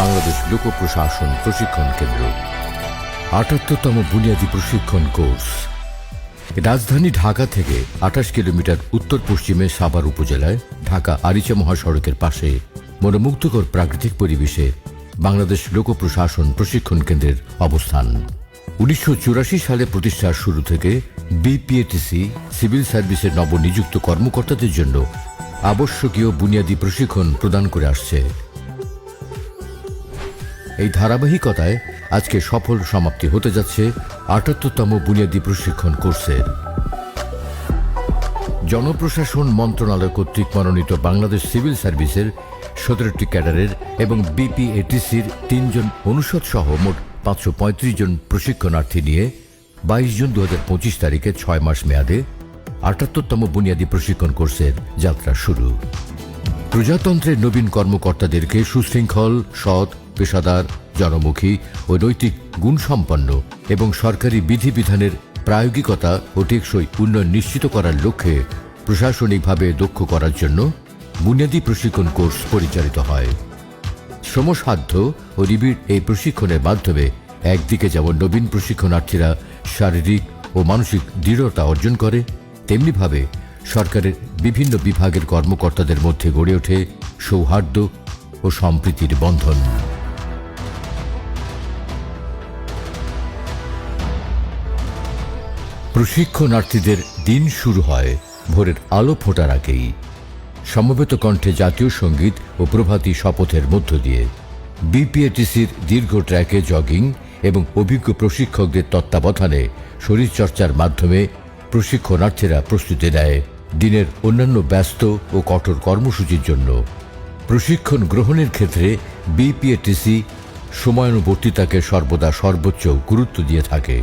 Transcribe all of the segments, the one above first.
বাংলাদেশ লোক প্রশাসন প্রশিক্ষণ কেন্দ্র ৭৮তম বুনিয়াদী প্রশিক্ষণ কোর্স। রাজধানী ঢাকা থেকে ২৮ কিলোমিটার উত্তর পশ্চিমে সাভার উপজেলায় ঢাকা আরিচা মহাসড়কের পাশে মনোমুগ্ধকর প্রাকৃতিক পরিবেশে বাংলাদেশ লোক প্রশাসন প্রশিক্ষণ কেন্দ্রের অবস্থান। ১৯৮৪ সালে প্রতিষ্ঠার শুরু থেকে বিপিএটিসি সিভিল সার্ভিসের নবনিযুক্ত কর্মকর্তাদের জন্য আবশ্যকীয় বুনিয়াদী প্রশিক্ষণ প্রদান করে আসছে। এই ধারাবাহিকতায় আজকে সফল সমাপ্তি হতে যাচ্ছে ৭৮তম বুনিয়াদী প্রশিক্ষণ কোর্সের। জনপ্রশাসন মন্ত্রণালয় কর্তৃক মনোনীত বাংলাদেশ সিভিল সার্ভিসের ১৭টি ক্যাডারের এবং বিপিএটিসির ৩ জন অনুষদ সহ মোট ৫৩৫ জন প্রশিক্ষণার্থী নিয়ে ২২ জুন ২০২৫ তারিখে ৬ মাস মেয়াদে ৭৮তম বুনিয়াদী প্রশিক্ষণ কোর্সের যাত্রা শুরু। প্রজাতন্ত্রের নবীন কর্মকর্তাদেরকে সুশৃঙ্খল, সৎ, পেশাদার, জনমুখী ও নৈতিক গুণসম্পন্ন এবং সরকারি বিধিবিধানের প্রায়োগিকতা ও টেকসই উন্নয়ন নিশ্চিত করার লক্ষ্যে প্রশাসনিকভাবে দক্ষ করার জন্য বুনিয়াদী প্রশিক্ষণ কোর্স পরিচালিত হয়। শ্রমসাধ্য ও নিবিড় এই প্রশিক্ষণের মাধ্যমে একদিকে যেমন নবীন প্রশিক্ষণার্থীরা শারীরিক ও মানসিক দৃঢ়তা অর্জন করে, তেমনিভাবে সরকারের বিভিন্ন বিভাগের কর্মকর্তাদের মধ্যে গড়ে ওঠে সৌহার্দ্য ও সম্প্রীতির বন্ধন। প্রশিক্ষণার্থীদের দিন শুরু হয় ভোরের আলো ফোটার আগেই সমবেত কণ্ঠে জাতীয় সঙ্গীত ও প্রভাতী শপথের মধ্য দিয়ে। বিপিএটিসির দীর্ঘ ট্র্যাকে জগিং এবং অভিজ্ঞ প্রশিক্ষকদের তত্ত্বাবধানে শরীরচর্চার মাধ্যমে প্রশিক্ষণার্থীরা প্রস্তুতি নেয় দিনের অন্যান্য ব্যস্ত ও কঠোর কর্মসূচির জন্য। প্রশিক্ষণ গ্রহণের ক্ষেত্রে বিপিএটিসি সময়ানুবর্তিতাকে সর্বদা সর্বোচ্চ গুরুত্ব দিয়ে থাকে।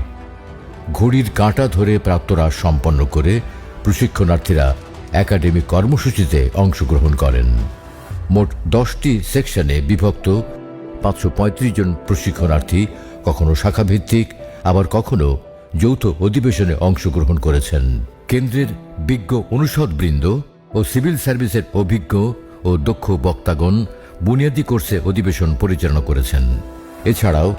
ঘড়ির কাঁটা ধরে প্রাতরাশ সম্পন্ন করে প্রশিক্ষণার্থীরা একাডেমিক কর্মসূচিতে অংশগ্রহণ করেন। মোট 10টি সেকশনে বিভক্ত ৫৩৫ জন প্রশিক্ষণার্থী কখনো শাখাভিত্তিক, আবার কখনো যৌথ অধিবেশনে অংশগ্রহণ করেছেন। কেন্দ্রের বিজ্ঞ অনুষদবৃন্দ ও সিভিল সার্ভিসের অভিজ্ঞ ও দক্ষ বক্তাগণ বুনিয়াদী কোর্সে অধিবেশন পরিচালনা করেছেন। এছাড়াও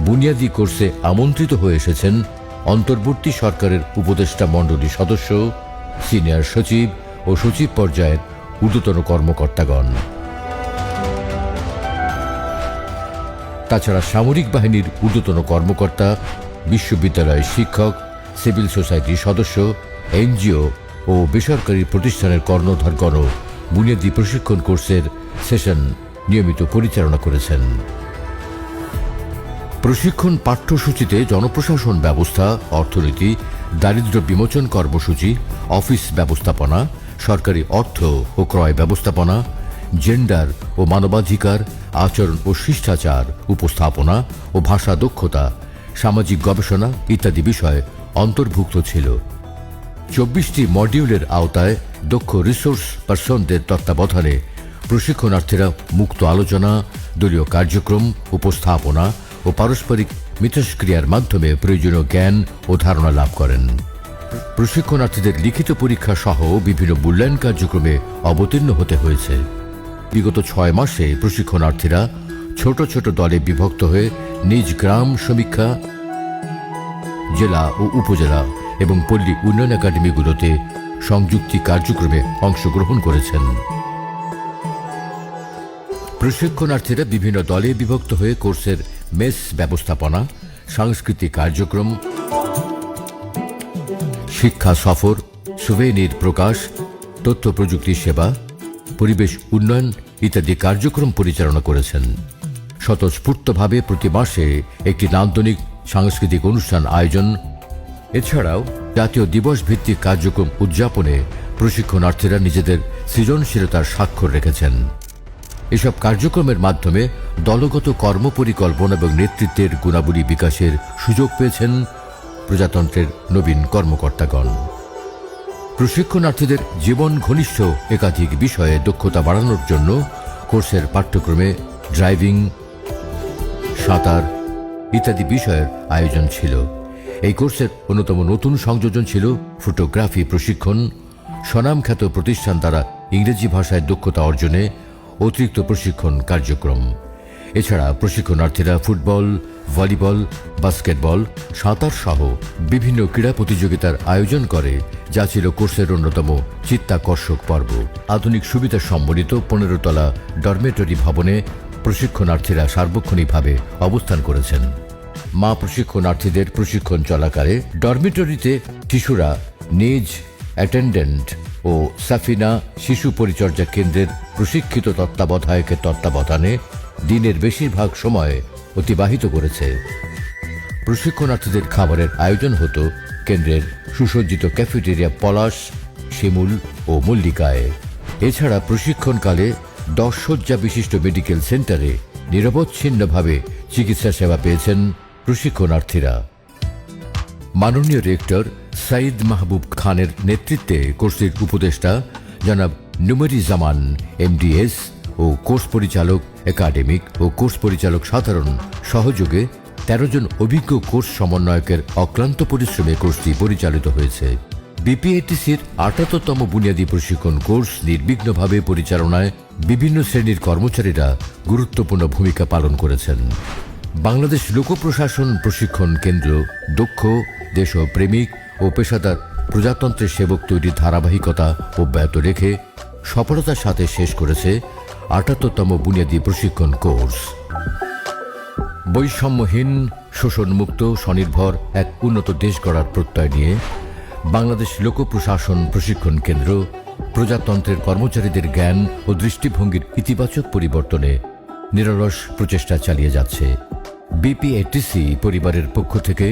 বুনিয়াদী কোর্সে আমন্ত্রিত হয়ে এসেছেন অন্তর্বর্তী সরকারের উপদেষ্টা মণ্ডলী সদস্য, সিনিয়র সচিব ও সচিব পর্যায়ের ঊর্ধ্বতন কর্মকর্তাগণ। তাছাড়া সামরিক বাহিনীর ঊর্ধ্বতন কর্মকর্তা, বিশ্ববিদ্যালয়ের শিক্ষক, সিভিল সোসাইটির সদস্য, এনজিও ও বেসরকারি প্রতিষ্ঠানের কর্ণধারগণও বুনিয়াদী প্রশিক্ষণ কোর্সের সেশন নিয়মিত পরিচালনা করেছেন। প্রশিক্ষণ পাঠ্যসূচিতে জনপ্রশাসন ব্যবস্থা, অর্থনীতি, দারিদ্র্য বিমোচন কর্মসূচি, অফিস ব্যবস্থাপনা, সরকারি অর্থ ও ক্রয় ব্যবস্থাপনা, জেন্ডার ও মানবাধিকার, আচরণ ও শিষ্টাচার, উপস্থাপনা ও ভাষা দক্ষতা, সামাজিক গবেষণা ইত্যাদি বিষয় অন্তর্ভুক্ত ছিল। ২৪টি মডিউলের আওতায় দক্ষ রিসোর্স পার্সনদের তত্ত্বাবধানে প্রশিক্ষণার্থীরা মুক্ত আলোচনা, দলীয় কার্যক্রম, উপস্থাপনা ও পারস্পরিক মিথস্ক্রিয়ার মাধ্যমে প্রয়োজনীয় জ্ঞান ও ধারণা লাভ করেন। প্রশিক্ষণার্থীদের লিখিত পরীক্ষা সহ বিভিন্ন মূল্যায়ন কার্যক্রমে অবতীর্ণ হতে হয়েছে। বিগত ৬ মাসে প্রশিক্ষণার্থীরা ছোট ছোট দলে বিভক্ত হয়ে নিজ গ্রাম সমীক্ষা, জেলা ও উপজেলা এবং পল্লী উন্নয়ন একাডেমিগুলোতে সংযুক্তি কার্যক্রমে অংশগ্রহণ করেছেন। প্রশিক্ষণার্থীরা বিভিন্ন দলে বিভক্ত হয়ে কোর্সের মেস ব্যবস্থাপনা, সাংস্কৃতিক কার্যক্রম, শিক্ষা সফর, সুভেনির প্রকাশ, তথ্য প্রযুক্তি সেবা, পরিবেশ উন্নয়ন ইত্যাদি কার্যক্রম পরিচালনা করেছেন। স্বতঃস্ফূর্তভাবে প্রতি মাসে একটি নান্দনিক সাংস্কৃতিক অনুষ্ঠান আয়োজন, এছাড়াও জাতীয় দিবস ভিত্তিক কার্যক্রম উদযাপনে প্রশিক্ষণার্থীরা নিজেদের সৃজনশীলতার স্বাক্ষর রেখেছেন। এসব কার্যক্রমের মাধ্যমে দলগত কর্মপরিকল্পনা এবং নেতৃত্বের গুণাবলী বিকাশের সুযোগ পেয়েছেন প্রজাতন্ত্রের নবীন কর্মকর্তাগণ। প্রশিক্ষণার্থীদের জীবন ঘনিষ্ঠ একাধিক বিষয়ে দক্ষতা বাড়ানোর জন্য কোর্সের পাঠ্যক্রমে ড্রাইভিং, সাঁতার ইত্যাদি বিষয়ের আয়োজন ছিল। এই কোর্সের অন্যতম নতুন সংযোজন ছিল ফটোগ্রাফি প্রশিক্ষণ। স্বনামখ্যাত প্রতিষ্ঠান দ্বারা ইংরেজি ভাষায় দক্ষতা অর্জনে অতিরিক্ত প্রশিক্ষণ কার্যক্রম। এছাড়া প্রশিক্ষণার্থীরা ফুটবল, ভলিবল, বাস্কেটবল, সাঁতার সহ বিভিন্ন ক্রীড়া প্রতিযোগিতার আয়োজন করে, যা ছিল কোর্সের অন্যতম চিত্তাকর্ষক পর্ব। আধুনিক সুবিধা সম্বলিত 15 তলা ডরমেটরি ভবনে প্রশিক্ষণার্থীরা সার্বক্ষণিকভাবে অবস্থান করেছেন। মা প্রশিক্ষণার্থীদের প্রশিক্ষণ চলাকালে ডরমিটরিতে শিশুরা নিজ অ্যাটেন্ডেন্ট ও সাফিনা শিশু পরিচর্যা কেন্দ্রের প্রশিক্ষিত তত্ত্বাবধায়কের তত্ত্বাবধানে দিনের বেশিরভাগ সময় অতিবাহিত করেছে। প্রশিক্ষণার্থীদের খাবারের আয়োজন হতো কেন্দ্রের সুসজ্জিত ক্যাফেটেরিয়া পলাশ, শিমুল ও মল্লিকায়। এছাড়া প্রশিক্ষণকালে 10 শয্যা বিশিষ্ট মেডিকেল সেন্টারে নিরবচ্ছিন্নভাবে চিকিৎসা সেবা পেয়েছেন প্রশিক্ষণার্থীরা। মাননীয় রেক্টর সাইদ মাহবুব খানের নেতৃত্বে কোর্সের উপদেষ্টা জনাব নুমেরিজামান MDS ও কোর্স পরিচালক একাডেমিক ও কোর্স পরিচালক সাধারণ সহযোগে 13 জন অভিজ্ঞ কোর্স সমন্বয়কের অক্লান্ত পরিশ্রমে কোর্সটি পরিচালিত হয়েছে। BPATCর 78তম বুনিয়াদী প্রশিক্ষণ কোর্স নির্বিঘ্নভাবে পরিচালনায় বিভিন্ন শ্রেণীর কর্মচারীরা গুরুত্বপূর্ণ ভূমিকা পালন করেছেন। বাংলাদেশ লোক প্রশাসন প্রশিক্ষণ কেন্দ্র দক্ষ, দেশপ্রেমিক ও পেশাদার প্রজাতন্ত্রের সেবক তৈরির ধারাবাহিকতা অব্যাহত রেখে সফলতার সাথে শেষ করেছে 78তম বুনিয়াদী প্রশিক্ষণ কোর্স। বৈষম্যহীন, শোষণমুক্ত, স্বনির্ভর এক উন্নত দেশ গড়ার প্রত্যয় নিয়ে বাংলাদেশ লোক প্রশাসন প্রশিক্ষণ কেন্দ্র প্রজাতন্ত্রের কর্মচারীদের জ্ঞান ও দৃষ্টিভঙ্গির ইতিবাচক পরিবর্তনে নিরলস প্রচেষ্টা চালিয়ে যাচ্ছে। BPATC পরিবারের পক্ষ থেকে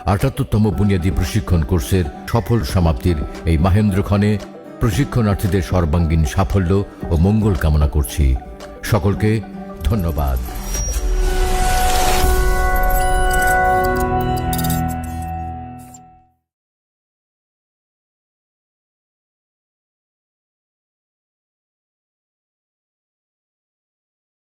78তম বুনিয়াদী প্রশিক্ষণ কোর্সের সফল সমাপ্তির এই মাহেন্দ্রক্ষণে প্রশিক্ষণার্থীদের সর্বাঙ্গীন সাফল্য ও মঙ্গল কামনা করছি। সকলকে ধন্যবাদ।